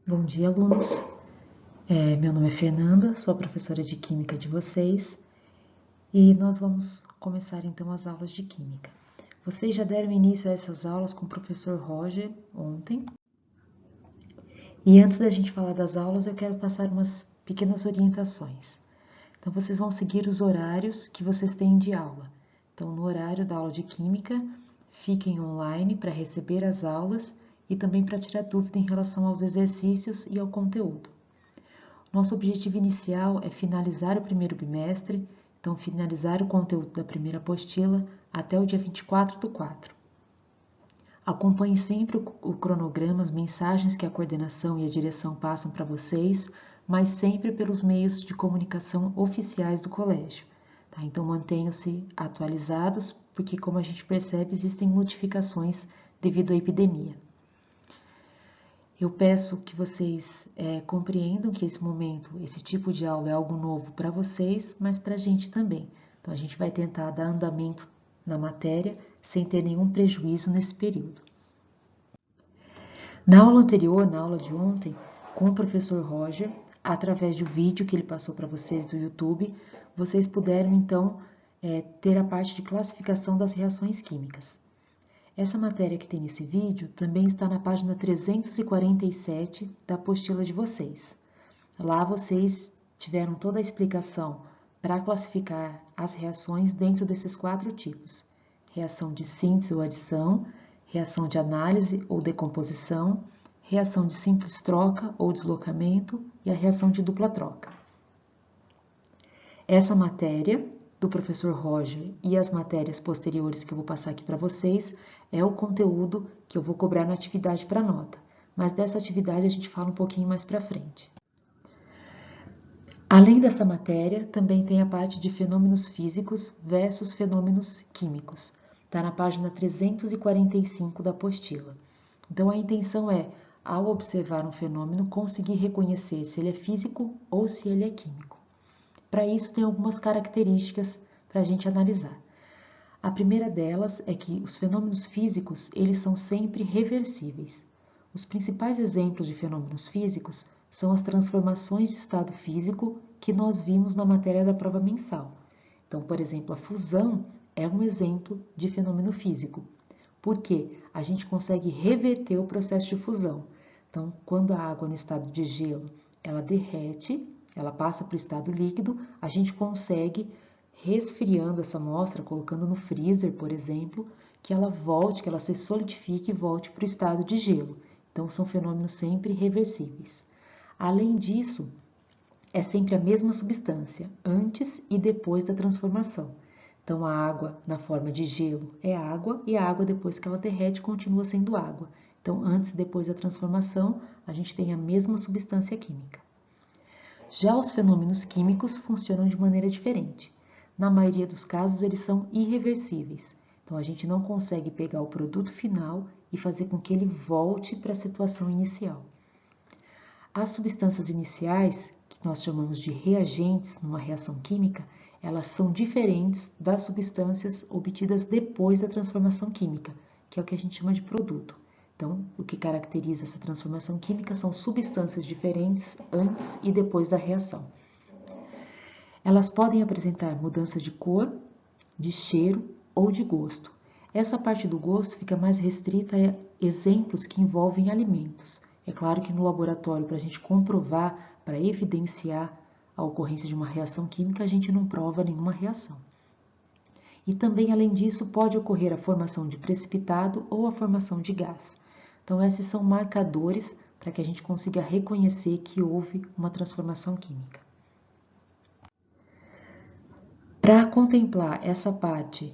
Bom dia, alunos. Meu nome é Fernanda, sou a professora de Química de vocês e nós vamos começar então as aulas de Química. Vocês já deram início a essas aulas com o professor Roger ontem. E antes da gente falar das aulas, eu quero passar umas pequenas orientações. Então, vocês vão seguir os horários que vocês têm de aula. Então, no horário da aula de Química, fiquem online para receber as aulas e também para tirar dúvida em relação aos exercícios e ao conteúdo. Nosso objetivo inicial é finalizar o primeiro bimestre, então finalizar o conteúdo da primeira apostila até o dia 24/4. Acompanhe sempre o cronograma, as mensagens que a coordenação e a direção passam para vocês, mas sempre pelos meios de comunicação oficiais do colégio. Tá? Então mantenham-se atualizados, porque como a gente percebe, existem modificações devido à epidemia. Eu peço que vocês compreendam que esse momento, esse tipo de aula é algo novo para vocês, mas para a gente também. Então, a gente vai tentar dar andamento na matéria sem ter nenhum prejuízo nesse período. Na aula anterior, na aula de ontem, com o professor Roger, através do vídeo que ele passou para vocês do YouTube, vocês puderam então ter a parte de classificação das reações químicas. Essa matéria que tem nesse vídeo também está na página 347 da apostila de vocês. Lá vocês tiveram toda a explicação para classificar as reações dentro desses 4 tipos: reação de síntese ou adição, reação de análise ou decomposição, reação de simples troca ou deslocamento e a reação de dupla troca. Essa matéria do professor Roger e as matérias posteriores que eu vou passar aqui para vocês é o conteúdo que eu vou cobrar na atividade para nota, mas dessa atividade a gente fala um pouquinho mais para frente. Além dessa matéria, também tem a parte de fenômenos físicos versus fenômenos químicos, está na página 345 da apostila. Então a intenção é, ao observar um fenômeno, conseguir reconhecer se ele é físico ou se ele é químico. Para isso, tem algumas características para a gente analisar. A primeira delas é que os fenômenos físicos, eles são sempre reversíveis. Os principais exemplos de fenômenos físicos são as transformações de estado físico que nós vimos na matéria da prova mensal. Então, por exemplo, a fusão é um exemplo de fenômeno físico, porque a gente consegue reverter o processo de fusão. Então, quando a água no estado de gelo, ela derrete, ela passa para o estado líquido, a gente consegue, resfriando essa amostra, colocando no freezer, por exemplo, que ela volte, que ela se solidifique e volte para o estado de gelo. Então, são fenômenos sempre reversíveis. Além disso, é sempre a mesma substância, antes e depois da transformação. Então, a água na forma de gelo é água e a água depois que ela derrete continua sendo água. Então, antes e depois da transformação, a gente tem a mesma substância química. Já os fenômenos químicos funcionam de maneira diferente. Na maioria dos casos, eles são irreversíveis. Então, a gente não consegue pegar o produto final e fazer com que ele volte para a situação inicial. As substâncias iniciais, que nós chamamos de reagentes numa reação química, elas são diferentes das substâncias obtidas depois da transformação química, que é o que a gente chama de produto. Então, o que caracteriza essa transformação química são substâncias diferentes antes e depois da reação. Elas podem apresentar mudança de cor, de cheiro ou de gosto. Essa parte do gosto fica mais restrita a exemplos que envolvem alimentos. É claro que no laboratório, para a gente comprovar, para evidenciar a ocorrência de uma reação química, a gente não prova nenhuma reação. E também, além disso, pode ocorrer a formação de precipitado ou a formação de gás. Então, esses são marcadores para que a gente consiga reconhecer que houve uma transformação química. Para contemplar essa parte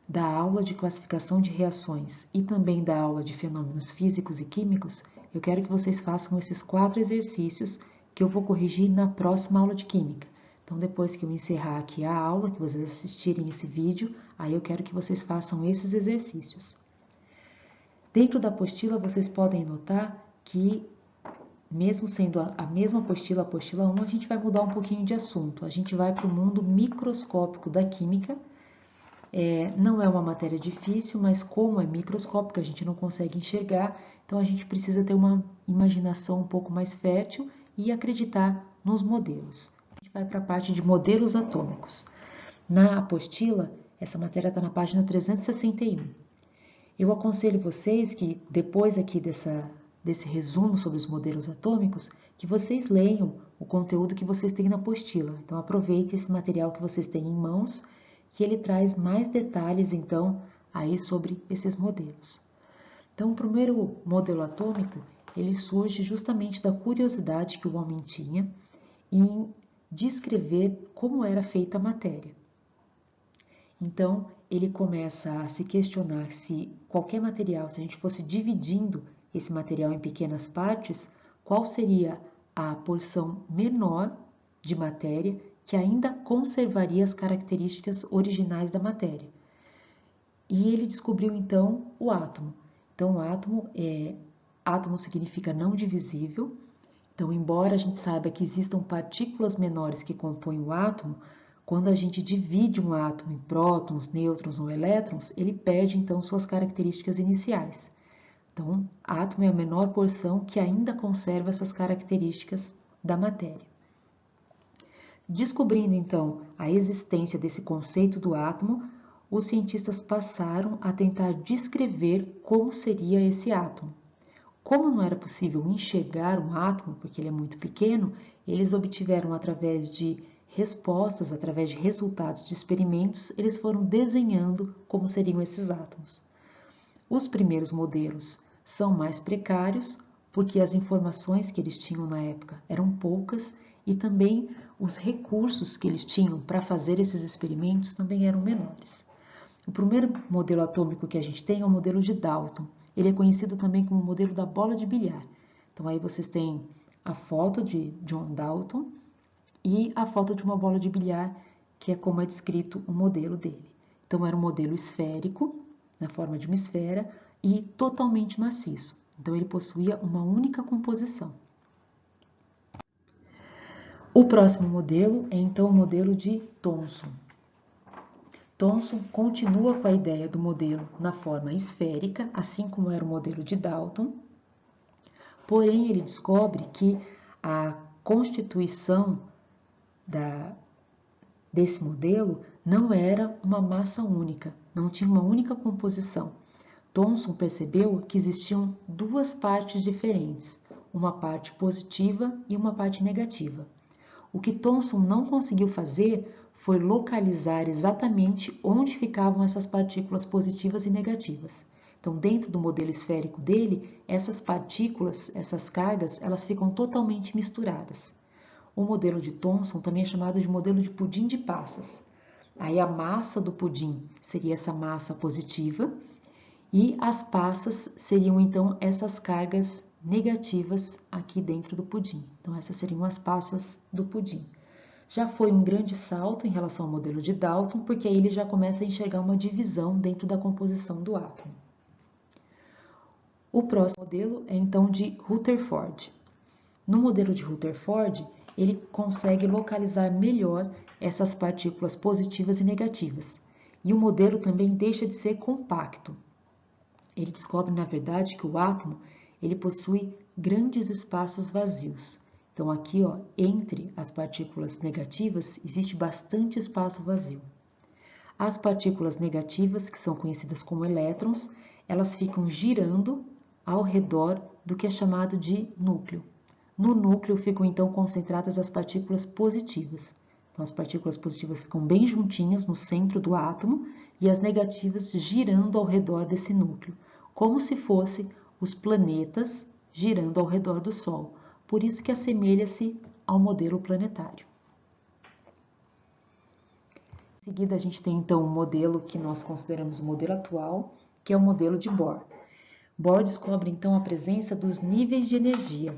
da aula de classificação de reações e também da aula de fenômenos físicos e químicos, eu quero que vocês façam esses 4 exercícios que eu vou corrigir na próxima aula de química. Então, depois que eu encerrar aqui a aula, que vocês assistirem esse vídeo, aí eu quero que vocês façam esses exercícios. Dentro da apostila, vocês podem notar que, mesmo sendo a mesma apostila, a apostila 1, a gente vai mudar um pouquinho de assunto. A gente vai para o mundo microscópico da química. Não é uma matéria difícil, mas como é microscópica, a gente não consegue enxergar, então a gente precisa ter uma imaginação um pouco mais fértil e acreditar nos modelos. A gente vai para a parte de modelos atômicos. Na apostila, essa matéria está na página 361. Eu aconselho vocês que, depois aqui desse resumo sobre os modelos atômicos, que vocês leiam o conteúdo que vocês têm na apostila. Então, aproveite esse material que vocês têm em mãos, que ele traz mais detalhes, então, aí sobre esses modelos. Então, o primeiro modelo atômico, ele surge justamente da curiosidade que o homem tinha em descrever como era feita a matéria. Então, ele começa a se questionar se qualquer material, se a gente fosse dividindo esse material em pequenas partes, qual seria a porção menor de matéria que ainda conservaria as características originais da matéria. E ele descobriu, então, o átomo. Então, átomo significa não divisível. Então, embora a gente saiba que existam partículas menores que compõem o átomo, quando a gente divide um átomo em prótons, nêutrons ou elétrons, ele perde, então, suas características iniciais. Então, átomo é a menor porção que ainda conserva essas características da matéria. Descobrindo, então, a existência desse conceito do átomo, os cientistas passaram a tentar descrever como seria esse átomo. Como não era possível enxergar um átomo, porque ele é muito pequeno, eles obtiveram através de respostas, através de resultados de experimentos, eles foram desenhando como seriam esses átomos. Os primeiros modelos são mais precários, porque as informações que eles tinham na época eram poucas e também os recursos que eles tinham para fazer esses experimentos também eram menores. O primeiro modelo atômico que a gente tem é o modelo de Dalton. Ele é conhecido também como o modelo da bola de bilhar. Então, aí vocês têm a foto de John Dalton e a foto de uma bola de bilhar, que é como é descrito o modelo dele. Então, era um modelo esférico, na forma de uma esfera, e totalmente maciço. Então, ele possuía uma única composição. O próximo modelo é, então, o modelo de Thomson. Thomson continua com a ideia do modelo na forma esférica, assim como era o modelo de Dalton, porém ele descobre que a constituição desse modelo não era uma massa única, não tinha uma única composição. Thomson percebeu que existiam duas partes diferentes, uma parte positiva e uma parte negativa. O que Thomson não conseguiu fazer foi localizar exatamente onde ficavam essas partículas positivas e negativas. Então, dentro do modelo esférico dele, essas partículas, essas cargas, elas ficam totalmente misturadas. O modelo de Thomson também é chamado de modelo de pudim de passas. Aí a massa do pudim seria essa massa positiva e as passas seriam então essas cargas negativas aqui dentro do pudim. Então, essas seriam as passas do pudim. Já foi um grande salto em relação ao modelo de Dalton, porque aí ele já começa a enxergar uma divisão dentro da composição do átomo. O próximo modelo é então de Rutherford. No modelo de Rutherford, ele consegue localizar melhor essas partículas positivas e negativas. E o modelo também deixa de ser compacto. Ele descobre, na verdade, que o átomo ele possui grandes espaços vazios. Então, aqui, ó, entre as partículas negativas, existe bastante espaço vazio. As partículas negativas, que são conhecidas como elétrons, elas ficam girando ao redor do que é chamado de núcleo. No núcleo ficam, então, concentradas as partículas positivas. Então, as partículas positivas ficam bem juntinhas no centro do átomo e as negativas girando ao redor desse núcleo, como se fossem os planetas girando ao redor do Sol. Por isso que assemelha-se ao modelo planetário. Em seguida, a gente tem então um modelo que nós consideramos o modelo atual, que é o modelo de Bohr. Bohr descobre então a presença dos níveis de energia.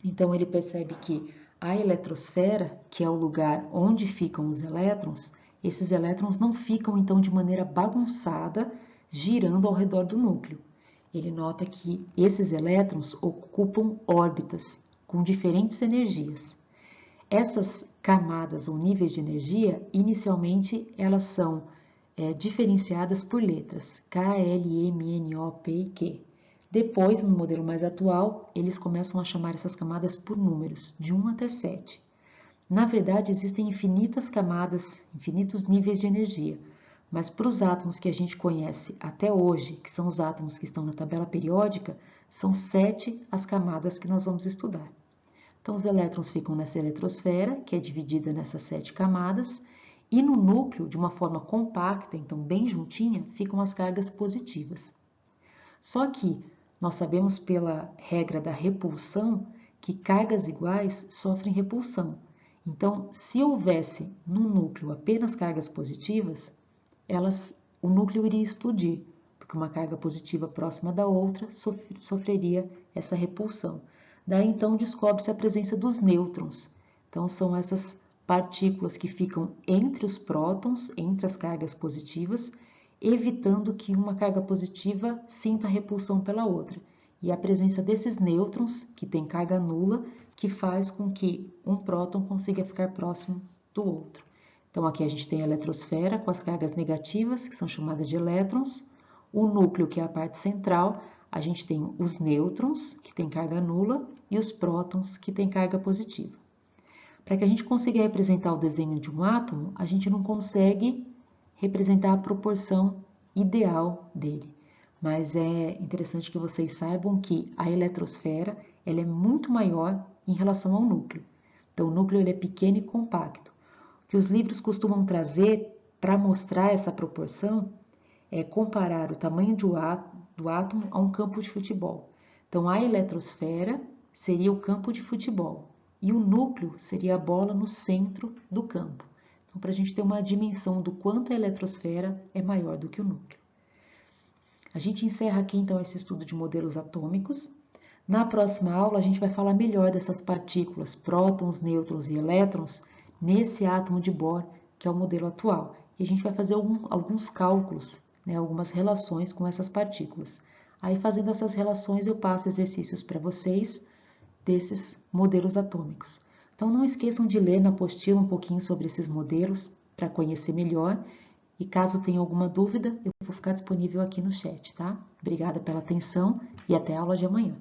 Então, ele percebe que a eletrosfera, que é o lugar onde ficam os elétrons, esses elétrons não ficam então de maneira bagunçada, girando ao redor do núcleo. Ele nota que esses elétrons ocupam órbitas com diferentes energias. Essas camadas ou níveis de energia, inicialmente, elas são diferenciadas por letras K, L, M, N, O, P e Q. Depois, no modelo mais atual, eles começam a chamar essas camadas por números, de 1 até 7. Na verdade, existem infinitas camadas, infinitos níveis de energia, mas para os átomos que a gente conhece até hoje, que são os átomos que estão na tabela periódica, são 7 as camadas que nós vamos estudar. Então, os elétrons ficam nessa eletrosfera, que é dividida nessas 7 camadas, e no núcleo, de uma forma compacta, então bem juntinha, ficam as cargas positivas. Só que nós sabemos pela regra da repulsão que cargas iguais sofrem repulsão. Então, se houvesse no núcleo apenas cargas positivas, o núcleo iria explodir, porque uma carga positiva próxima da outra sofreria essa repulsão. Daí então descobre-se a presença dos nêutrons. Então são essas partículas que ficam entre os prótons, entre as cargas positivas, evitando que uma carga positiva sinta repulsão pela outra. E a presença desses nêutrons, que tem carga nula, que faz com que um próton consiga ficar próximo do outro. Então aqui a gente tem a eletrosfera com as cargas negativas, que são chamadas de elétrons, o núcleo, que é a parte central, a gente tem os nêutrons, que tem carga nula, e os prótons, que tem carga positiva. Para que a gente consiga representar o desenho de um átomo, a gente não consegue representar a proporção ideal dele. Mas é interessante que vocês saibam que a eletrosfera ela é muito maior em relação ao núcleo. Então, o núcleo ele é pequeno e compacto. O que os livros costumam trazer para mostrar essa proporção é comparar o tamanho do átomo a um campo de futebol. Então, a eletrosfera seria o campo de futebol e o núcleo seria a bola no centro do campo. Então, para a gente ter uma dimensão do quanto a eletrosfera é maior do que o núcleo. A gente encerra aqui, então, esse estudo de modelos atômicos. Na próxima aula, a gente vai falar melhor dessas partículas, prótons, nêutrons e elétrons, nesse átomo de Bohr, que é o modelo atual. E a gente vai fazer alguns cálculos, algumas relações com essas partículas. Aí, fazendo essas relações, eu passo exercícios para vocês desses modelos atômicos. Então, não esqueçam de ler na apostila um pouquinho sobre esses modelos para conhecer melhor. E caso tenha alguma dúvida, eu vou ficar disponível aqui no chat, tá? Obrigada pela atenção e até a aula de amanhã.